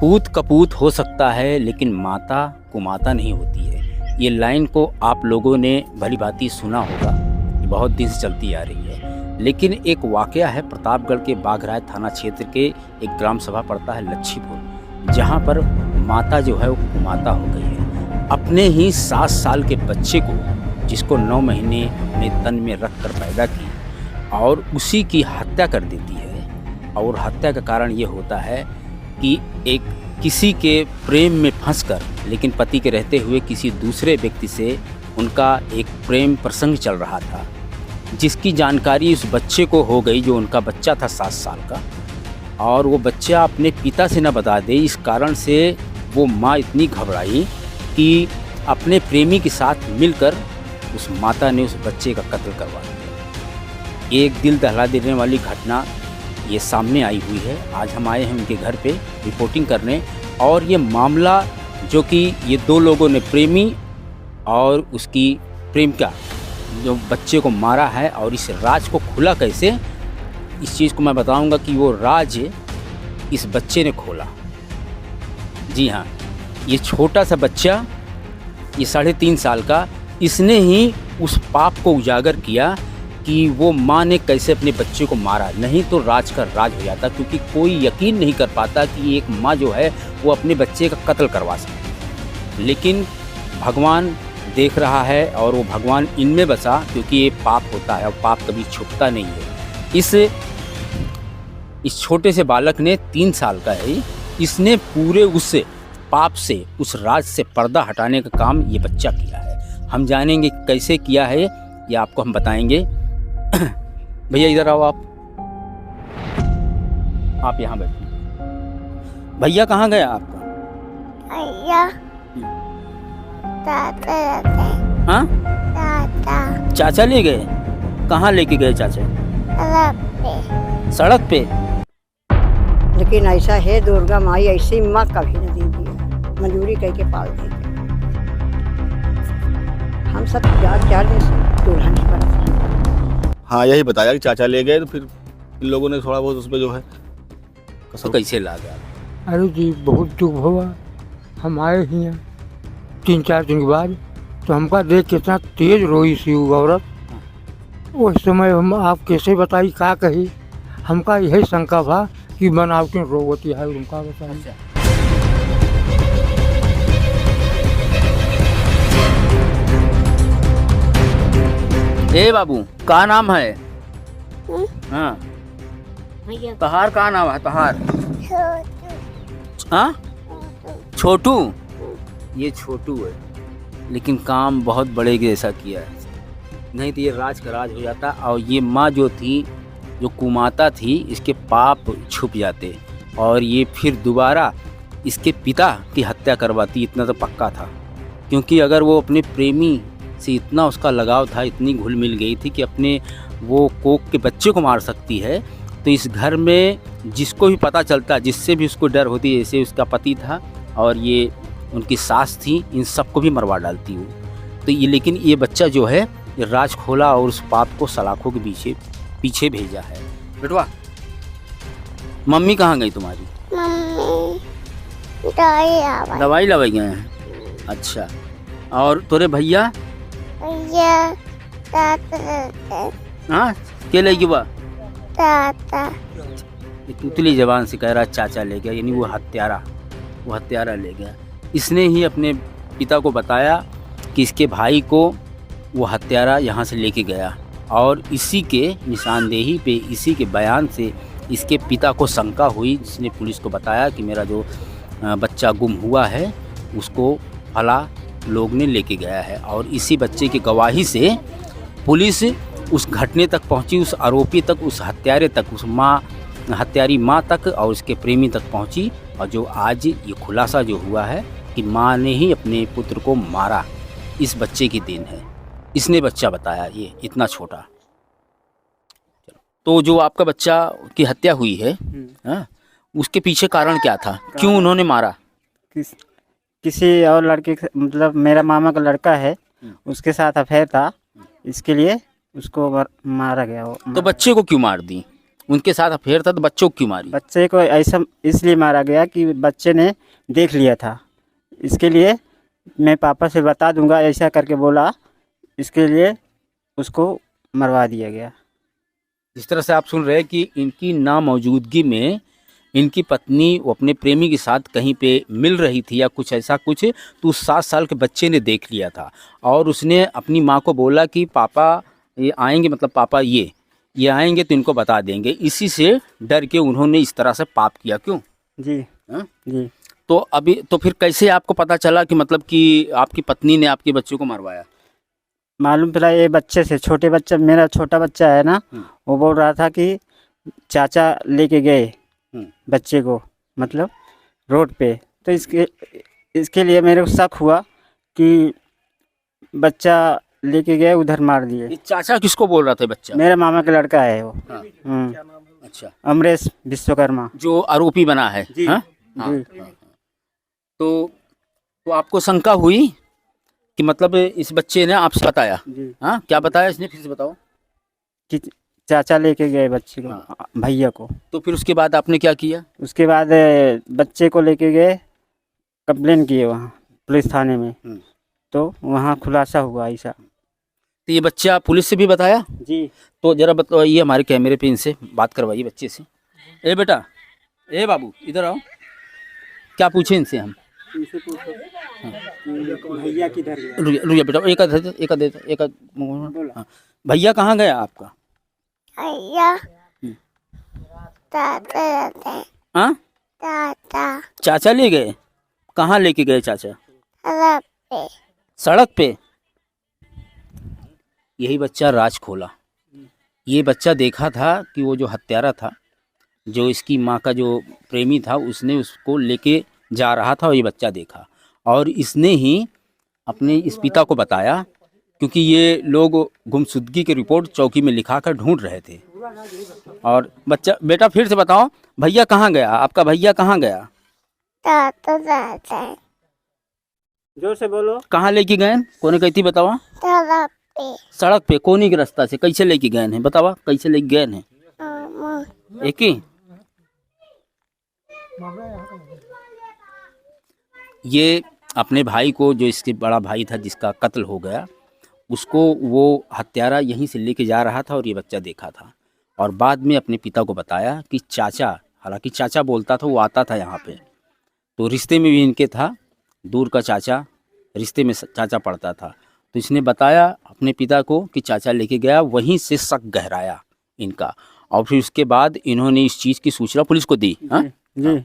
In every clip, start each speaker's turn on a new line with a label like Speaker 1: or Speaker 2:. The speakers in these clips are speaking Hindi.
Speaker 1: पूत कपूत हो सकता है लेकिन माता कुमाता नहीं होती है। ये लाइन को आप लोगों ने भली भांति सुना होगा, ये बहुत दिन से चलती आ रही है। लेकिन एक वाकया है प्रतापगढ़ के बाघराय थाना क्षेत्र के एक ग्राम सभा पड़ता है लच्छीपुर, जहाँ पर माता जो है वो कुमाता हो गई है। अपने ही 7 साल के बच्चे को, जिसको 9 महीने में तन में रख कर पैदा की, और उसी की हत्या कर देती है। और हत्या का कारण ये होता है कि एक किसी के प्रेम में फंसकर, लेकिन पति के रहते हुए किसी दूसरे व्यक्ति से उनका एक प्रेम प्रसंग चल रहा था, जिसकी जानकारी उस बच्चे को हो गई, जो उनका बच्चा था 7 साल का। और वो बच्चा अपने पिता से न बता दे, इस कारण से वो माँ इतनी घबराई कि अपने प्रेमी के साथ मिलकर उस माता ने उस बच्चे का कत्ल करवा दिया। एक दिल दहला देने वाली घटना ये सामने आई हुई है। आज हम आए हैं उनके घर पे रिपोर्टिंग करने, और ये मामला जो कि ये 2 लोगों ने, प्रेमी और उसकी प्रेमिका, जो बच्चे को मारा है, और इस राज को खुला कैसे, इस चीज़ को मैं बताऊंगा कि वो राज इस बच्चे ने खोला। जी हाँ, ये छोटा सा बच्चा, ये 3.5 साल का, इसने ही उस पाप को उजागर किया कि वो माँ ने कैसे अपने बच्चे को मारा। नहीं तो राज का राज हो जाता, क्योंकि कोई यकीन नहीं कर पाता कि एक माँ जो है वो अपने बच्चे का कत्ल करवा सकती। लेकिन भगवान देख रहा है, और वो भगवान इनमें बसा, क्योंकि ये पाप होता है और पाप कभी छुपता नहीं है। इस छोटे से बालक ने, 3 साल का है, इसने पूरे उस पाप से, उस राज से पर्दा हटाने का काम ये बच्चा किया है। हम जानेंगे कैसे किया है, ये आपको हम बताएंगे। भैया इधर आओ, आप यहाँ बैठिए। भैया कहाँ गया आपका?
Speaker 2: भैया
Speaker 1: हाँ, चाचा ले गए? कहाँ लेके गए चाचा? सड़क पे।
Speaker 3: लेकिन ऐसा है दुर्गा माई, ऐसी माँ कभी न दी है, मजदूरी करके पाल देती। हम सब 4 दिन से दूल्हा नहीं बना।
Speaker 4: हाँ, यही बताया कि चाचा ले गए, तो फिर इन लोगों ने थोड़ा बहुत उसमें जो है
Speaker 1: तो कैसे ला गया?
Speaker 5: अरे जी बहुत दुख हुआ। हम आए ही हैं 3-4 दिन के बाद, तो हमका देख कितना तेज रोई सी वो औरत। उस समय हम आप कैसे बताई का कही, हमका यही शंका था कि बनावटी रोवती है उनका बताइए।
Speaker 1: ए बाबू, का नाम है? हाँ, तहार का नाम है? तहार? हाँ, छोटू। ये छोटू है, लेकिन काम बहुत बड़े के जैसा किया है, नहीं तो ये राज का राज हो जाता। और ये माँ जो थी, जो कुमाता थी, इसके पाप छुप जाते, और ये फिर दोबारा इसके पिता की हत्या करवाती। इतना तो पक्का था, क्योंकि अगर वो अपने प्रेमी से इतना उसका लगाव था, इतनी घुल मिल गई थी कि अपने वो कोख के बच्चे को मार सकती है, तो इस घर में जिसको भी पता चलता, जिससे भी उसको डर होती, जैसे उसका पति था और ये उनकी सास थी, इन सबको भी मरवा डालती वो। तो ये, लेकिन ये बच्चा जो है, ये राज खोला और उस पाप को सलाखों के पीछे भेजा है। बेटवा, मम्मी कहाँ गई तुम्हारी?
Speaker 2: मम्मी
Speaker 1: दवाई लवाई गए हैं? अच्छा, और तोरे भैया? हाँ, के ले गया? तुतली जबान से कह रहा चाचा ले गया, यानी वो हत्यारा ले गया। इसने ही अपने पिता को बताया कि इसके भाई को वो हत्यारा यहाँ से लेके गया, और इसी के निशानदेही पे, इसी के बयान से इसके पिता को शंका हुई, जिसने पुलिस को बताया कि मेरा जो बच्चा गुम हुआ है उसको फला लोग ने लेके गया है। और इसी बच्चे की गवाही से पुलिस उस घटने तक पहुंची, उस आरोपी तक, उस हत्यारे तक, उस हत्यारी माँ तक और उसके प्रेमी तक पहुंची। और जो आज ये खुलासा जो हुआ है कि माँ ने ही अपने पुत्र को मारा, इस बच्चे की देन है। इसने बच्चा बताया, ये इतना छोटा। तो जो आपका बच्चा की हत्या हुई है, हाँ, उसके पीछे कारण क्या था? क्यों उन्होंने मारा?
Speaker 6: किसी और लड़के, मतलब मेरा मामा का लड़का है, उसके साथ अफेयर था, इसके लिए उसको मारा गया।
Speaker 1: तो बच्चे को क्यों मार दी? उनके साथ अफेयर था तो बच्चों को क्यों मारी?
Speaker 6: बच्चे को ऐसा इसलिए मारा गया कि बच्चे ने देख लिया था, इसके लिए मैं पापा से बता दूंगा ऐसा करके बोला, इसके लिए उसको मरवा दिया गया।
Speaker 1: जिस तरह से आप सुन रहे हैं कि इनकी नामौजूदगी में इनकी पत्नी वो अपने प्रेमी के साथ कहीं पे मिल रही थी या कुछ ऐसा कुछ, तो उस 7 साल के बच्चे ने देख लिया था और उसने अपनी माँ को बोला कि पापा ये आएंगे, मतलब पापा ये आएंगे तो इनको बता देंगे। इसी से डर के उन्होंने इस तरह से पाप किया। क्यों?
Speaker 6: जी
Speaker 1: हाँ?
Speaker 6: जी।
Speaker 1: तो अभी तो फिर कैसे आपको पता चला कि मतलब कि आपकी पत्नी ने आपके बच्चे को मरवाया?
Speaker 6: मालूम पड़ा ये बच्चे से, छोटे बच्चा, मेरा छोटा बच्चा है ना, वो बोल रहा था कि चाचा लेके गए बच्चे को, मतलब रोड पे। तो इसके लिए मेरे को शक हुआ कि बच्चा लेके गए उधर मार दिए।
Speaker 1: ये चाचा किसको बोल रहा था बच्चा?
Speaker 6: मेरे मामा का लड़का है वो।
Speaker 1: हाँ। अच्छा,
Speaker 6: अमरेश विश्वकर्मा
Speaker 1: जो आरोपी बना है।
Speaker 6: जी।
Speaker 1: हाँ?
Speaker 6: जी।
Speaker 1: तो आपको शंका हुई कि मतलब इस बच्चे ने आपसे बताया?
Speaker 6: जी।
Speaker 1: हाँ, क्या बताया इसने, फिर से बताओ।
Speaker 6: कि चाचा लेके गए बच्चे को,
Speaker 1: हाँ।
Speaker 6: भैया को।
Speaker 1: तो फिर उसके बाद आपने क्या किया?
Speaker 6: उसके बाद बच्चे को लेके गए, कंप्लेन किए वहाँ पुलिस थाने में। तो वहाँ खुलासा हुआ ऐसा।
Speaker 1: तो ये बच्चा पुलिस से भी बताया?
Speaker 6: जी।
Speaker 1: तो जरा बताइए, हमारे कैमरे पे इनसे बात करवाइए बच्चे से। ए बेटा, ए बाबू, इधर आओ। क्या पूछे इनसे हम?
Speaker 6: भैया किधर गया?
Speaker 1: रुकिए बेटा, एक हाँ। भैया कहाँ गया आपका?
Speaker 2: भैया दादा रहते हैं।
Speaker 1: हाँ,
Speaker 2: दादा
Speaker 1: चाचा ले गए? कहाँ लेके गए चाचा?
Speaker 2: सड़क पे।
Speaker 1: सड़क पे? यही बच्चा राज खोला। ये बच्चा देखा था कि वो जो हत्यारा था, जो इसकी माँ का जो प्रेमी था, उसने उसको लेके जा रहा था और ये बच्चा देखा और इसने ही अपने इस पिता को बताया, क्योंकि ये लोग गुमशुदगी की रिपोर्ट चौकी में लिखा कर ढूंढ रहे थे। और बच्चा, बेटा फिर से बताओ, भैया कहाँ गया? आपका भैया कहाँ गया?
Speaker 2: दादा रहते हैं।
Speaker 6: जोर से बोलो।
Speaker 1: कहाँ लेके गए? कोने कहती बतावा?
Speaker 2: सड़क पे।
Speaker 1: सड़क पे कोनी के रास्ता से कैसे लेके गए हैं? बतावा कैसे लेके गए हैं? एक ही ये अपने भाई को, जो इसके बड़ा भाई था जिसका कत्ल हो गया, उसको वो हत्यारा यहीं से लेके जा रहा था और ये बच्चा देखा था और बाद में अपने पिता को बताया कि चाचा, हालांकि चाचा बोलता था, वो आता था यहाँ पे, तो रिश्ते में भी इनके था, दूर का चाचा, रिश्ते में चाचा पड़ता था। तो इसने बताया अपने पिता को कि चाचा लेके गया, वहीं से शक गहराया इनका और फिर उसके बाद इन्होंने इस चीज़ की सूचना पुलिस को दी। हाँ
Speaker 6: जी।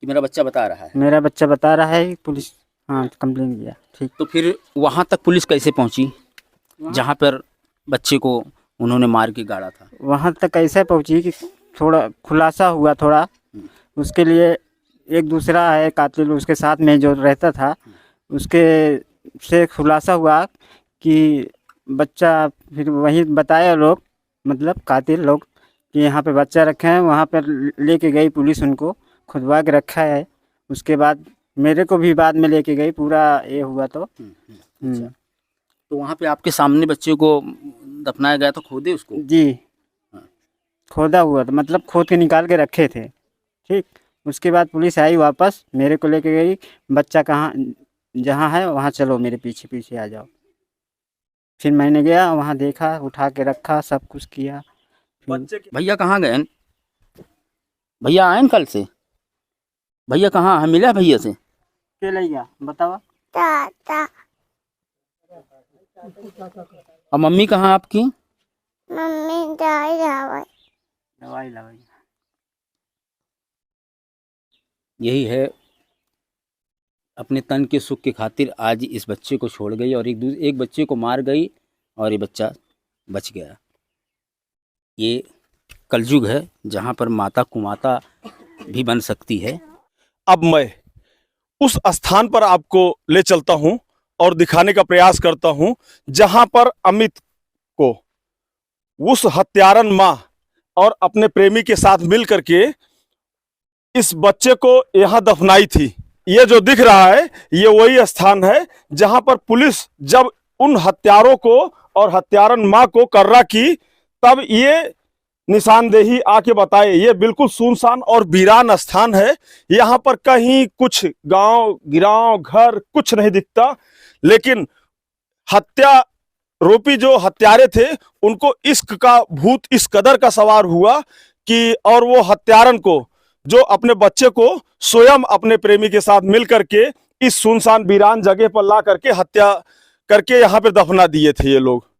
Speaker 1: कि मेरा बच्चा बता रहा है,
Speaker 6: मेरा बच्चा बता रहा है, पुलिस हाँ कंप्लेन किया। ठीक।
Speaker 1: तो फिर वहाँ तक पुलिस कैसे पहुँची जहाँ पर बच्चे को उन्होंने मार के गाड़ा था?
Speaker 6: वहाँ तक कैसे पहुँची कि थोड़ा खुलासा हुआ थोड़ा, उसके लिए एक दूसरा है कातिल, उसके साथ में जो रहता था, उसके से खुलासा हुआ कि बच्चा, फिर वहीं बताया लोग, मतलब कातिल लोग, कि यहाँ पे बच्चा रखे हैं, वहाँ पर लेके गई पुलिस, उनको खुदवा के रखा है। उसके बाद मेरे को भी बाद में लेके गई, पूरा ये हुआ तो।
Speaker 1: अच्छा। तो वहाँ पे आपके सामने बच्चे को दफनाया गया, तो खोदे उसको?
Speaker 6: जी। खोदा हुआ था, मतलब खोद के निकाल के रखे थे। ठीक। उसके बाद पुलिस आई वापस, मेरे को लेके गई, बच्चा कहाँ जहाँ है वहाँ चलो, मेरे पीछे पीछे आ जाओ। फिर मैंने गया वहाँ, देखा, उठा के रखा, सब कुछ किया।
Speaker 1: भैया कहाँ गए? भैया आए कल से? भैया कहाँ है? मिला भैया से?
Speaker 6: के ले गया बतावा?
Speaker 2: दादा।
Speaker 1: और मम्मी कहाँ आपकी?
Speaker 2: मम्मी दवाई लावाई।
Speaker 6: दवाई लवाई।
Speaker 1: यही है, अपने तन के सुख की खातिर आज इस बच्चे को छोड़ गई और एक बच्चे को मार गई और ये बच्चा बच गया। ये कलयुग है जहाँ पर माता कुमाता भी बन सकती है।
Speaker 7: अब मैं उस स्थान पर आपको ले चलता हूं और दिखाने का प्रयास करता हूं जहां पर अमित को उस हत्यारन मां और अपने प्रेमी के साथ मिल करके इस बच्चे को यहां दफनाई थी। ये जो दिख रहा है ये वही स्थान है जहां पर पुलिस जब उन हत्यारों को और हत्यारन मां को कर्रा की, तब ये निशानदेही आके बताए। ये बिल्कुल सुनसान और वीरान स्थान है। यहाँ पर कहीं कुछ गांव गिराव घर कुछ नहीं दिखता, लेकिन हत्या रोपी जो हत्यारे थे उनको इश्क का भूत इस कदर का सवार हुआ कि, और वो हत्यारन को जो अपने बच्चे को स्वयं अपने प्रेमी के साथ मिल करके इस सुनसान वीरान जगह पर ला करके हत्या करके यहाँ पे दफना दिए थे ये लोग।